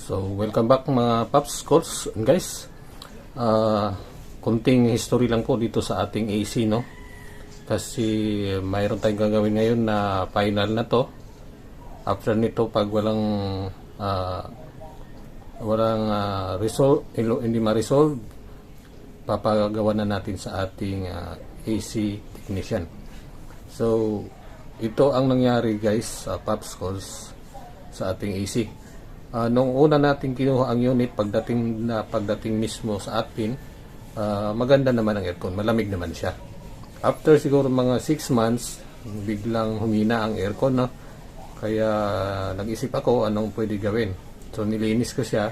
So, welcome back mga Paps, Calls, and guys. Kunting history lang po dito sa ating AC, no? Kasi mayroon tayong gagawin ngayon na final na to. After nito, pag walang hindi ma-resolve, papagawa na natin sa ating AC technician. So, ito ang nangyari guys sa Paps Calls sa ating AC. Nung una natin kinuha ang unit, pagdating mismo sa atin, maganda naman ang aircon, malamig naman siya. After siguro mga 6 months, biglang humina ang aircon, no? Kaya nag-isip ako anong pwede gawin. So nilinis ko siya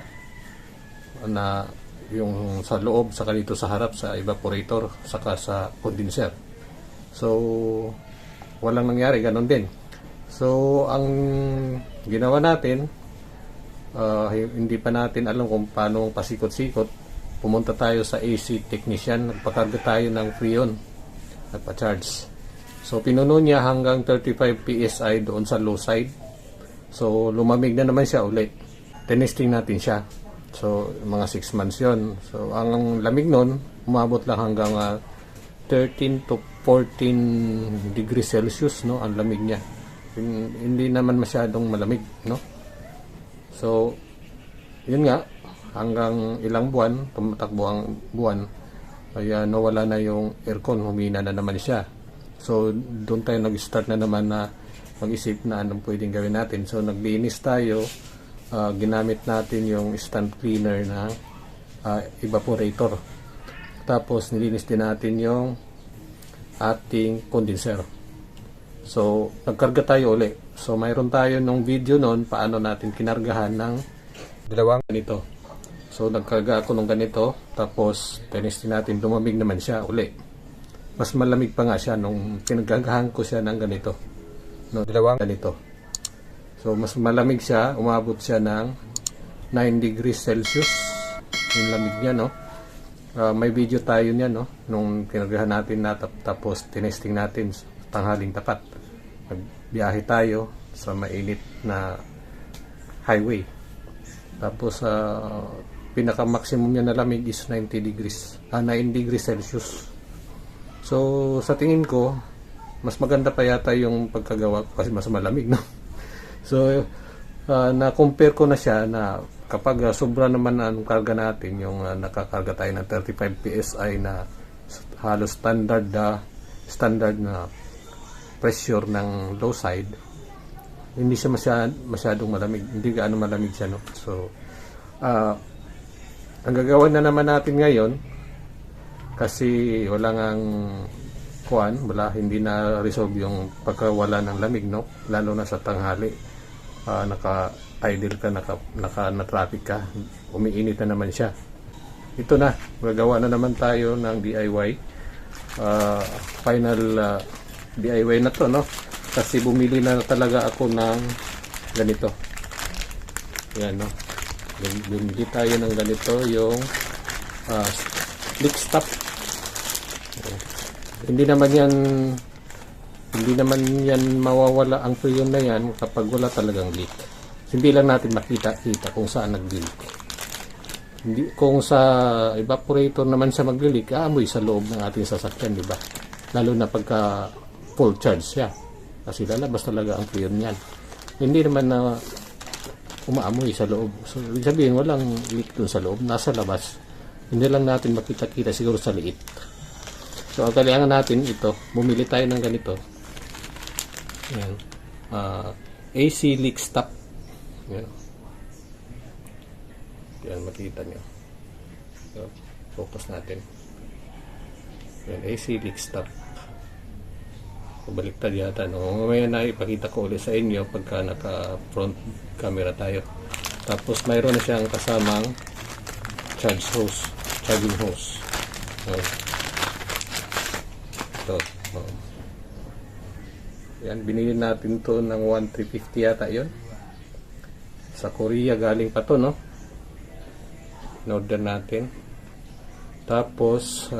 na yung sa loob, saka dito sa harap sa evaporator, saka sa condenser. So walang nangyari, ganun din. So ang ginawa natin, hindi pa natin alam kung paano pasikot-sikot. Pumunta tayo sa AC technician, nagpakarga tayo ng Freon, nagpa-charge. So pinuno niya hanggang 35 PSI doon sa low side. So lumamig na naman siya ulit. Tinesting natin siya. So mga 6 months yon. So ang lamig nun, umabot lang hanggang 13 to 14 degrees Celsius, no, ang lamig niya. Hindi naman masyadong malamig, no. So, yun nga, hanggang ilang buwan, tumatakbo ang buwan, kaya nawala na yung aircon, humina na naman siya. So, doon tayo nag-start na naman na mag-isip na anong pwedeng gawin natin. So, naglinis tayo, ginamit natin yung stand cleaner na evaporator. Tapos, nilinis din natin yung ating condenser. So, nagkarga tayo uli. So, mayroon tayo nung video noon paano natin kinargahan ng dalawang ganito. So, nagkarga ako nung ganito. Tapos, tinesting natin, lumamig naman siya uli. Mas malamig pa nga siya nung kinargahan ko siya ng ganito. No, dalawang ganito. So, mas malamig siya. Umabot siya ng 9 degrees Celsius. Yung lamig niya, no? May video tayo niya, no? Nung kinargahan natin na tapos tinesting natin tanghaling tapat. Nagbiyahe tayo sa mainit na highway. Tapos pinaka-maximum niya na lamig is 9 degrees Celsius. So sa tingin ko, mas maganda pa yata yung pagkagawa kasi mas malamig, no? So na-compare ko na siya na kapag sobra naman ang karga natin, yung nakakarga tayo ng 35 PSI na halos standard na pressure ng low side, hindi siya masyadong malamig, hindi gaano malamig siya, no? So ang gagawin na naman natin ngayon, kasi hindi na resolve yung pagkawala ng lamig, no? Lalo na sa tanghali, naka-idle ka, naka-traffic ka, umiinit na naman siya. Ito na, gagawa na naman tayo ng DIY, final DIY na to, no? Kasi bumili na talaga ako ng ganito. Yan, no? Bumili tayo ng ganito, yung leak stop. Hindi naman yan mawawala ang freon na yan kapag wala talagang leak. Hindi lang natin makita kung saan nag-leak. Kung sa evaporator naman siya mag-leak, aamoy sa loob ng ating sasakyan, di ba? Lalo na pagka full charge siya, kasi lalabas talaga ang freon niyan. Hindi naman na umaamoy sa loob. So, ibig sabihin, walang leak dun sa loob, nasa labas. Hindi lang natin makita-kita siguro sa liit. So, ang kailangan natin ito, bumili tayo ng ganito. Yan. AC leak stop. Yan. Yan, makita nyo. So, focus natin. Yan, AC leak stop. Baliktad yata, no? Mamaya na ipakita ko ulit sa inyo pagka naka front camera tayo. Tapos mayroon na siyang kasamang charging hose. Ito. Yan, binili natin to ng 1,350 yata yon. Sa Korea galing pa to, no? In-order natin. Tapos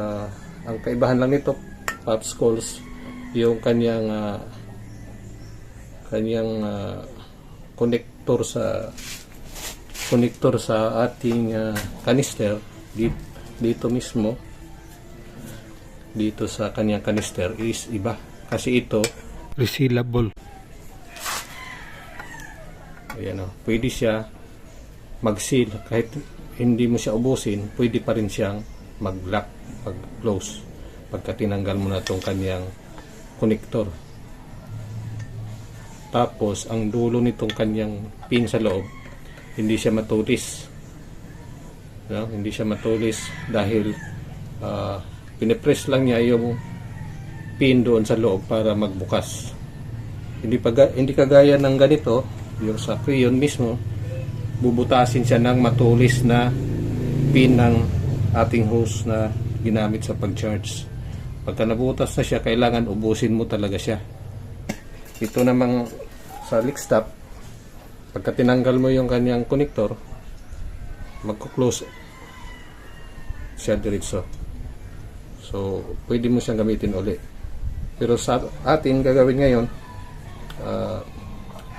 ang kaibahan lang nito, Paps Calls, yung kanyang connector sa connector sa ating canister dito mismo, dito sa kanyang canister is iba, kasi ito resealable. Ayan, pwede siya mag-seal kahit hindi mo siya ubusin, pwede pa rin siyang mag-lock, mag-close pagka tinanggal mo na itong kanyang connector. Tapos ang dulo nitong kanyang pin sa loob, hindi siya matulis, no? Hindi siya matulis dahil pinipress lang niya yung pin doon sa loob para magbukas. Hindi kagaya ng ganito, yung sa Creon mismo, bubutasin siya ng matulis na pin ng ating hose na ginamit sa pag-charge. Pagka nabutas na siya, kailangan ubusin mo talaga siya. Ito namang sa leak stop, pagka tinanggal mo yung kanyang connector, magko-close siya diretso. So, pwede mo siyang gamitin uli. Pero sa ating gagawin ngayon,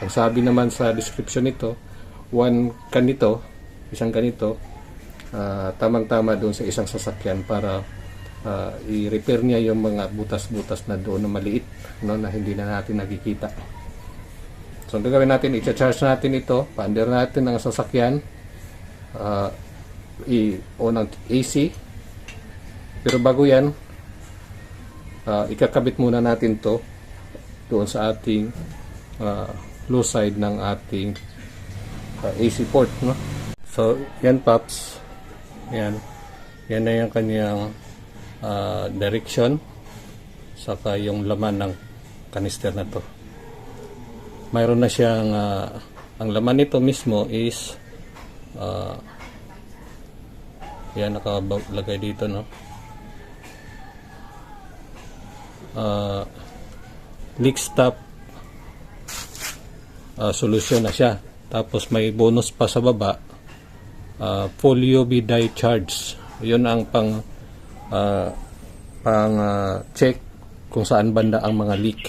ang sabi naman sa description nito, isang ganito, tamang-tama doon sa isang sasakyan para i-repair niya yung mga butas-butas na doon na maliit, no, na hindi na natin nakikita. So, ang gagawin natin, i-charge natin ito, pa-under natin ang sasakyan, i-on ang AC. Pero bago yan, ikakabit muna natin to doon sa ating low side ng ating AC port, no? So, yan paps, yan na yung kanyang direction, saka yung laman ng canister na to. Mayroon na siyang ang laman nito mismo is yan, nakalagay dito, no? Leak stop solution na siya. Tapos may bonus pa sa baba, full UV dye charge. Yun ang pang check kung saan banda ang mga leak,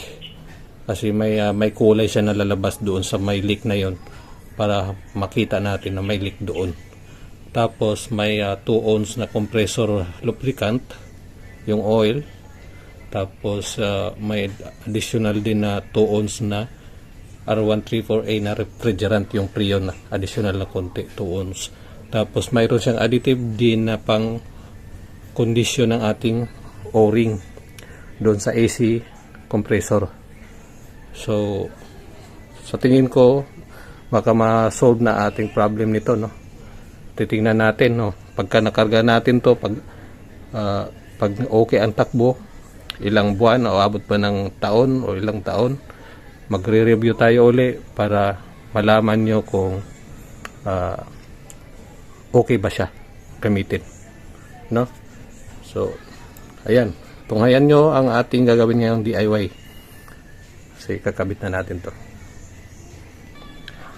kasi may kulay siya na lalabas doon sa may leak na yon para makita natin na may leak doon. Tapos may 2 ounce na compressor lubricant, yung oil. Tapos may additional din na 2 ounce na R134A na refrigerant, yung Freon na additional na konti, 2 ounce. Tapos mayroon siyang additive din na pang condition ng ating O-ring doon sa AC compressor. So sa tingin ko baka ma-solve na ating problem nito, no? Titingnan natin, no, pagka nakarga natin to, pag okay ang takbo, ilang buwan o abot pa ng taon o ilang taon, magre-review tayo uli para malaman nyo kung okay ba siya gamitin, no? So ayan, tunghayan nyo ang ating gagawin ngayong DIY. So kakabit na natin to.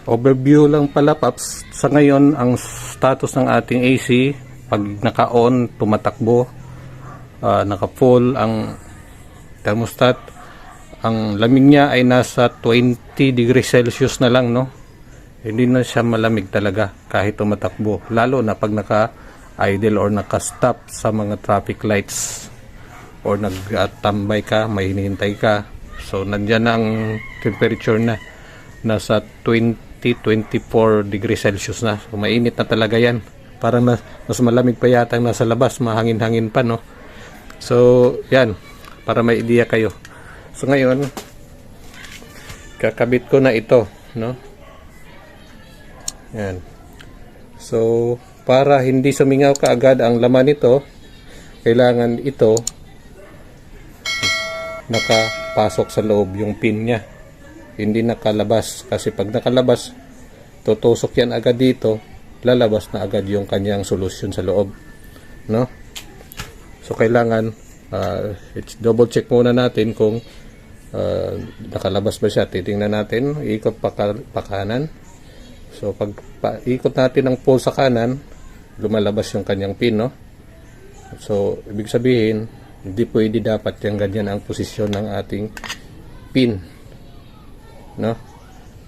Overview lang pala paps, sa ngayon ang status ng ating AC, pag naka-on, tumatakbo, naka-full ang thermostat, ang lamig niya ay nasa 20 degrees Celsius na lang, no? Hindi na siya malamig talaga kahit tumatakbo, lalo na pag naka-idle or naka-stop sa mga traffic lights or nagtambay ka, may hinihintay ka. So nandyan ang temperature na nasa 24 degrees Celsius na. So mainit na talaga yan, parang mas malamig pa yata nasa labas, mahangin-hangin pa, no? So yan, para may idea kayo. So ngayon, kakabit ko na ito, no? Yan. So para hindi sumingaw kaagad ang laman nito, kailangan ito nakapasok sa loob yung pin niya, hindi nakalabas, kasi pag nakalabas tutusok yan agad dito, lalabas na agad yung kanyang solusyon sa loob, no? So kailangan double check muna natin kung nakalabas ba siya. Titingnan natin, ikot pa kanan. So pag ikot natin ng pull sa kanan, lumalabas yung kanyang pin, no? So ibig sabihin, hindi pwede dapat yung ganyan ang posisyon ng ating pin, no?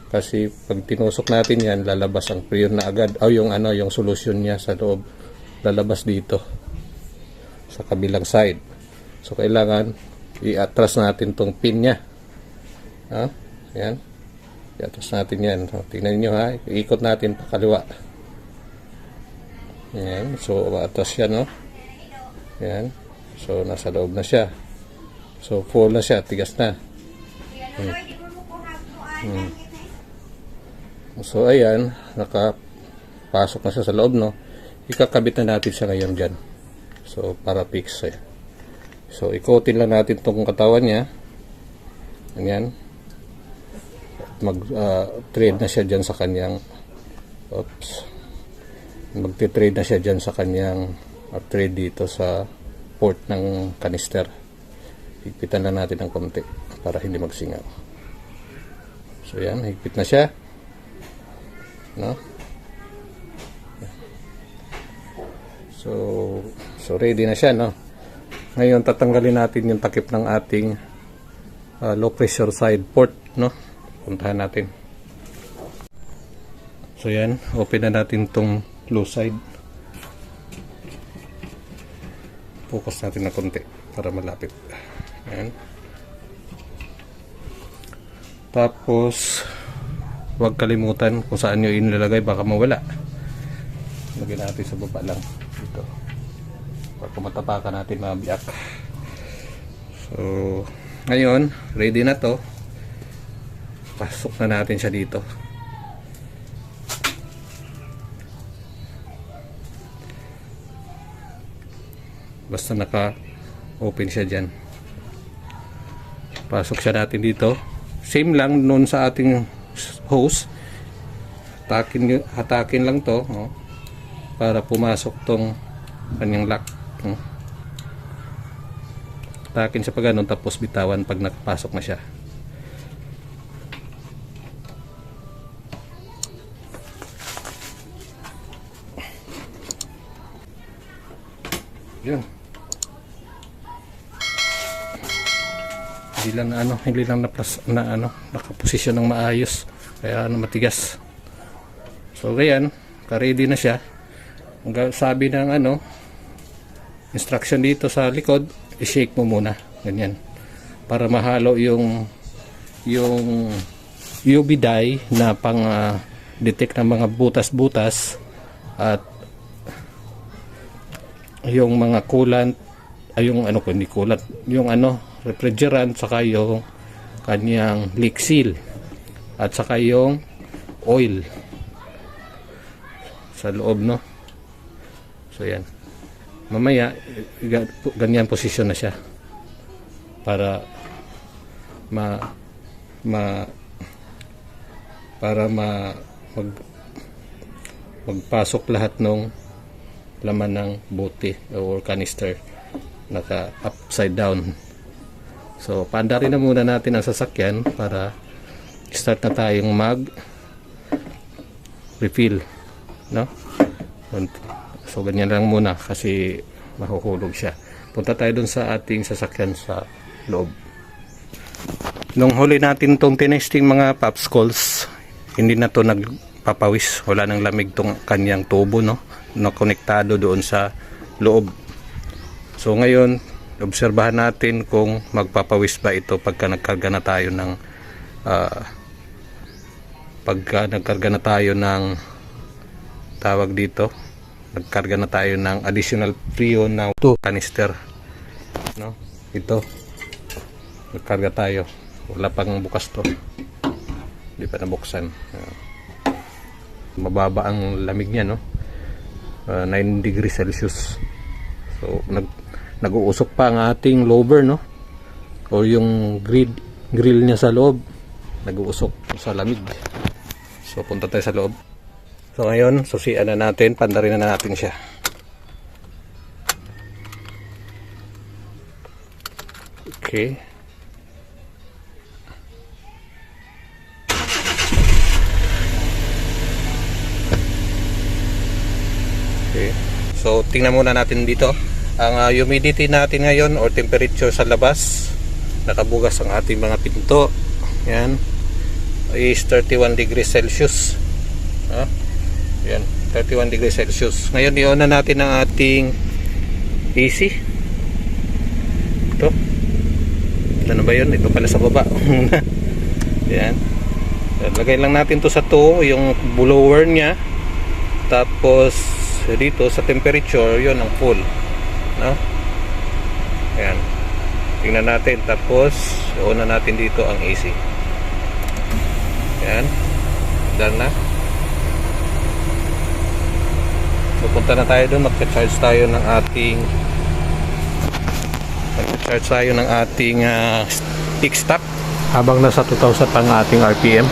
Kasi pag tinusok natin yan, lalabas ang prion na agad. O yung ano, yung solution niya sa loob, lalabas dito sa kabilang side. So kailangan i-atras natin tong pin niya. Ha? Yan. I-atras natin yan. So, tingnan niyo ha, iikot natin pa kaliwa. Yan. So atras siya, no? Yan. So nasa loob na siya. So full na siya, tigas na. So ayan, nakapasok na siya sa loob, no? Ikakabit na natin siya ngayon dyan. So para fix eh. So ikotin lang natin tong katawan niya. Ayan. Mag-trade na siya dyan sa kanyang magti-trade na siya dyan sa kanyang trade dito sa port ng canister. Higpitan lang natin ng konti para hindi magsingaw. So yan, higpit na siya, no? So ready na siya, no? Ngayon tatanggalin natin yung takip ng ating low pressure side port, no? Puntahan natin. So yan, open na natin tong low side. Focus natin na konti para malapit. Yan. Tapos huwag kalimutan kung saan nyo inilalagay, baka mawala. Lagyan natin sa baba lang dito para kumatapakan natin mabiyak. So ngayon ready na to, pasok na natin siya dito. Basta naka open siya dyan, pasok siya natin dito. Same lang noon sa ating hose, hatakin lang to, oh, para pumasok tong kanyang lock. Hatakin siya pa ganun, tapos bitawan pag nakapasok na siya. Yun. Hindi lang nakaposisyon ng maayos, kaya matigas. So ganyan, ka-ready na siya. Ang sabi ng instruction dito sa likod, i-shake mo muna, ganyan, para mahalo yung UV dye na pang detect ng mga butas-butas at yung mga coolant, hindi coolant, yung refrigerant, saka yung kanyang leak seal at saka yung oil sa loob, no? So yan, mamaya ganyan posisyon na siya para magpasok lahat ng laman ng bote or canister, naka upside down. So paandarin na muna natin ang sasakyan para start na tayong mag refill, no? So ganyan lang muna kasi mahuhulog siya. Punta tayo dun sa ating sasakyan sa loob. Nung huli natin tong tinesting mga popsicles, hindi na to nagpapawis, wala nang lamig tong kanyang tubo, no? Na konektado doon sa loob. So ngayon obserbahan natin kung magpapawis ba ito pagka nagkarga na tayo ng tawag dito, nagkarga na tayo ng additional freon na canister, no? Ito nagkarga tayo, wala pang bukas to, hindi pa nabuksan. Mababa ang lamig niya, no? 9 degrees Celsius. So nag-uusok pa ang ating lower, no? O yung grill niya sa loob, nag-uusok sa lamig. So punta tayo sa loob. So ngayon, susian na natin, pandarin na natin siya. Okay. Okay. So tingnan muna natin dito. Ang humidity natin ngayon or temperature sa labas, nakabugas ang ating mga pinto. Yan. is 31 degrees Celsius. Yan, 31 degrees Celsius. Ngayon i-on na natin ang ating AC. Ito. Ano ba yun? Ito pala sa baba. Yan. Lagay lang natin to sa yung blower niya. Tapos dito sa temperature, yun ang full. No? Ayan. Tingnan natin. Tapos on na natin dito ang AC. Ayan. Dahil na. So punta na tayo doon. Magka-charge tayo ng ating stick stop habang nasa 2,000 ang ating RPM.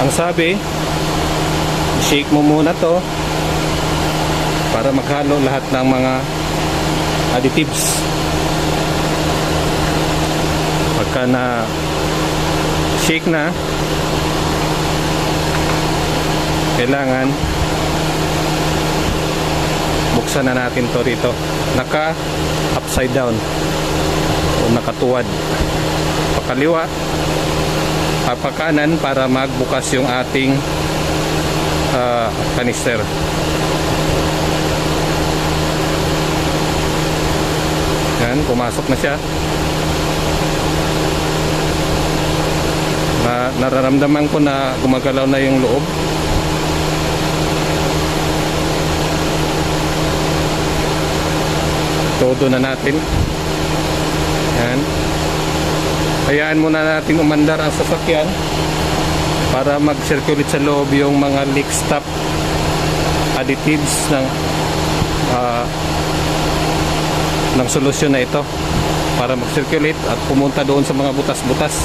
Ang sabi, shake mo muna to para maghalo lahat ng mga additives. Pagka na shake na, kailangan buksan na natin to rito. Naka upside down o nakatuwad. Pakaliwa, pakanan para magbukas yung ating kanister. Yan, pumasok na siya. Nararamdaman ko na gumagalaw na yung loob. Todo na natin. Yan. Hayaan muna natin umandar ang sasakyan para mag-circulate sa loob yung mga leak stop additives ng solusyon na ito, para mag-circulate at pumunta doon sa mga butas-butas.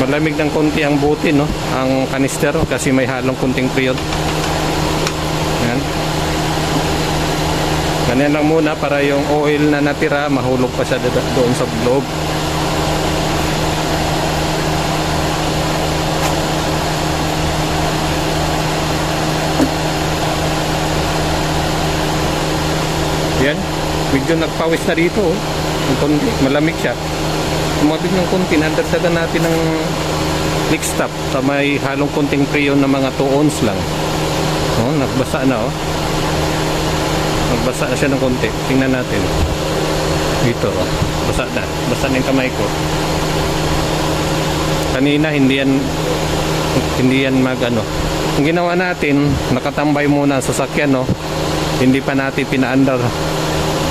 Malamig ng konti ang buti, no? Ang kanister kasi may halong kunting period. Yan. Ganyan lang muna para yung oil na natira mahulog pa siya doon sa loob. Yan. Medyo nagpawis na dito, oh. Malamig siya. Tumabig ng konti, nadagdagan natin ng leak stop sa may halong konting preyon na mga 2 ounce lang. Nagbasa na, oh. Nagbasa na siya ng konti. Tingnan natin. Dito, oh. Basa na. Basa na yung kamay ko. Kanina hindi yan magano. Ang ginawa natin, nakatambay muna sa sasakyan, oh. Hindi pa natin pinaandar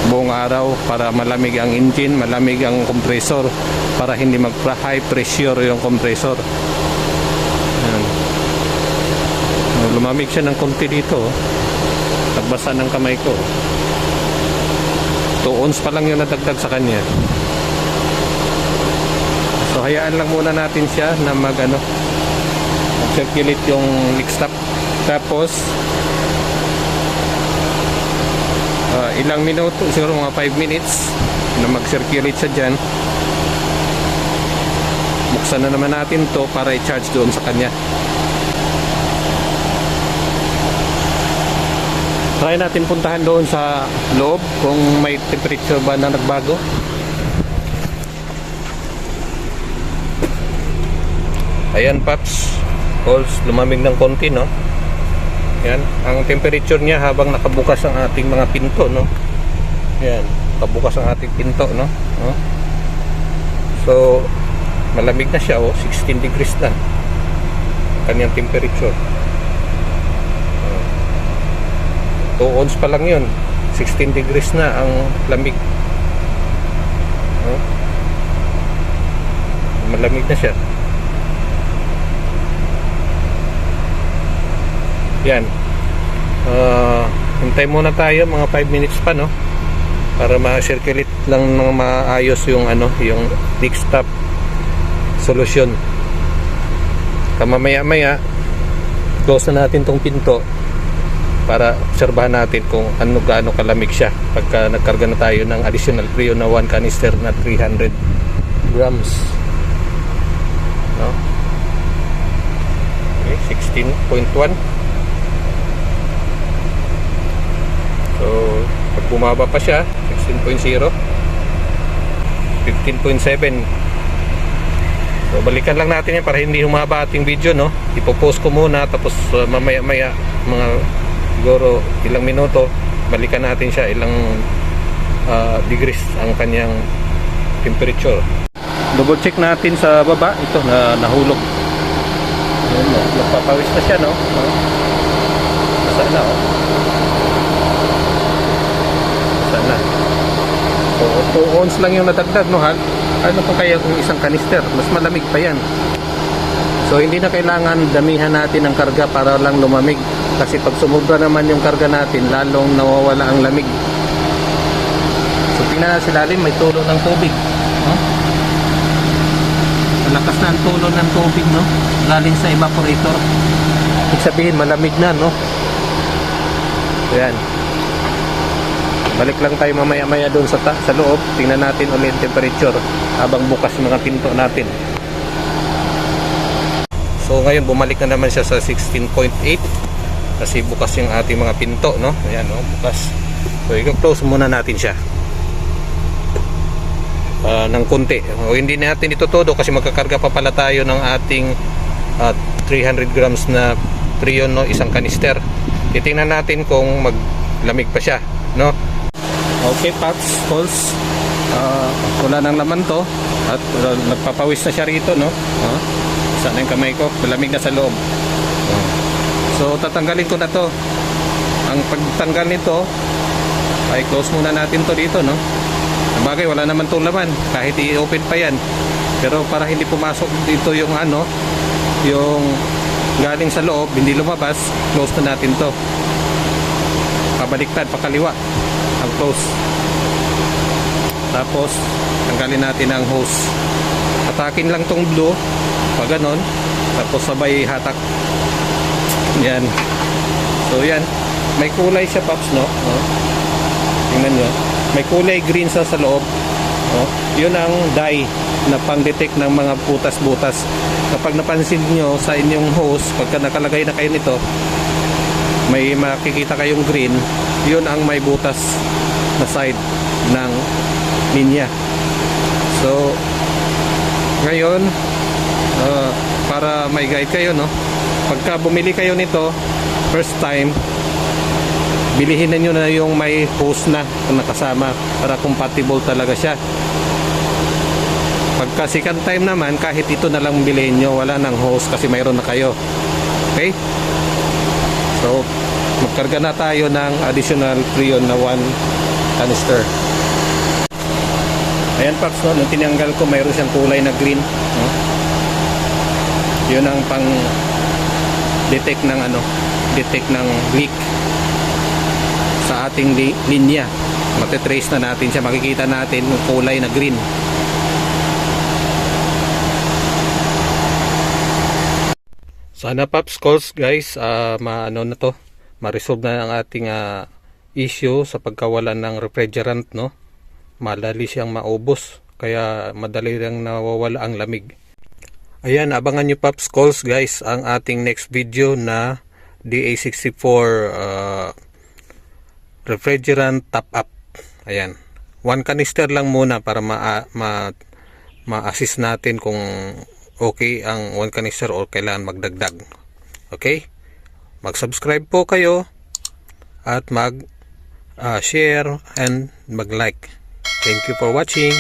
buong araw para malamig ang engine, malamig ang compressor, para hindi mag-high pressure yung compressor. Ayan. Lumamig siya ng konti dito, oh. Nagbasa ng kamay ko. 2 ounce pa lang yung nadagdag sa kanya. So hayaan lang muna natin siya na mag-circulate yung leak stop. Tapos ilang minuto, siguro mga 5 minutes na mag-circulate siya dyan. Buksan na naman natin to para i-charge doon sa kanya. Try natin puntahan doon sa loob kung may temperature ba na nagbago. Ayan, Paps, Calls, lumamig ng konti, no? Yan, ang temperature niya habang nakabukas ang ating mga pinto, no? Yan, nakabukas ang ating pinto, no? So, malamig na siya, 16 degrees na kanyang temperature. 2 ounce pa lang yun, 16 degrees na ang lamig. Malamig na siya. Yan. Hintay muna tayo mga 5 minutes pa, no? Para ma-circulate lang ng maayos yung yung leak stop solution. Kamamaya-maya close na natin tong pinto para obserbahan natin kung gaano kalamig siya pagka nagkarga na tayo ng additional Freon na 1 canister na 300 grams, no? Okay, 16.1. So Pag bumaba pa siya, 16.0, 15.7. So balikan lang natin yan para hindi humaba ating video, no. Ipopost ko muna, tapos mamaya-maya, mga siguro ilang minuto, balikan natin siya, ilang degrees ang kanyang temperature. Double check natin sa baba. Ito na nahulog. Ayun, no? Nagpapawis na siya, no? Saan na, oh? Saan na? So, 2 ounce lang yung nadagdag, no? Ano pa kaya kung isang kanister? Mas malamig pa yan. So hindi na kailangan damihan natin ng karga para lang lumamig, kasi pag sumubra naman yung karga natin, lalong nawawala ang lamig. So tingnan natin sa lalim, may tulo ng tubig, no? Malakas na ang tulo ng tubig, no? Galing sa evaporator. Ibig sabihin malamig na, no? So yan, balik lang tayo mamaya-maya doon sa loob. Tingnan natin ulit yung temperature habang bukas yung mga pinto natin. So ngayon bumalik na naman siya sa 16.8 kasi bukas yung ating mga pinto, no? Ayan, no? Bukas. So i-close muna natin siya ng konti. O, hindi natin ito todo kasi magkakarga pa pala tayo ng ating 300 grams na Freon, no? Isang kanister. Titingnan natin kung maglamig pa siya, no? Okay, Pops, Calls, wala nang laman to at nagpapawis na siya rito, no? Saan yung kamay ko? Malamig na sa loob. So tatanggalin ko na to. Ang pagtanggal nito ay close muna natin to dito, no? Bagay, wala naman itong laman kahit i-open pa yan, pero para hindi pumasok dito yung yung galing sa loob, hindi lumabas, close na natin to. Pabaliktad, pakaliwa ang close. Tapos tanggalin natin ang hose. Atakin lang tong blue pag ganon, tapos sabay hatak. Yan. So yan, may kulay siya, Pops, no? Tingnan nyo, may kulay green sa loob, no? Yun ang dye na pang-detect ng mga butas-butas. Kapag napansin nyo sa inyong hose, pagka nakalagay na kayo nito, may makikita kayong green, yun ang may butas na side ng linya. So ngayon, para may guide kayo, no? Pagka bumili kayo nito first time, bilihin na nyo na yung may hose na nakasama para compatible talaga siya. Pagka second time naman, kahit ito na lang bilhin nyo, wala nang hose kasi mayroon na kayo. Okay? So magkarga na tayo ng additional Freon na 1 canister. Ayan, Pops, no? Nung tinanggal ko, mayroon siyang kulay na green, no? Yun ang pang detect ng detect ng leak sa ating linya. Matitrace na natin siya, makikita natin yung kulay na green. Sana, Pops, Calls, guys, na to, ma-resolve na ang ating issue sa pagkawalan ng refrigerant, no? Madali siyang maubos, kaya madali lang nawawala ang lamig. Ayan, abangan nyo, Pops, Calls, guys, ang ating next video na DA64 refrigerant top up. Ayan, 1 canister lang muna para ma-assist natin kung okay ang 1 canister o kailangan magdagdag. Okay, mag-subscribe po kayo at mag-share and mag-like. Thank you for watching.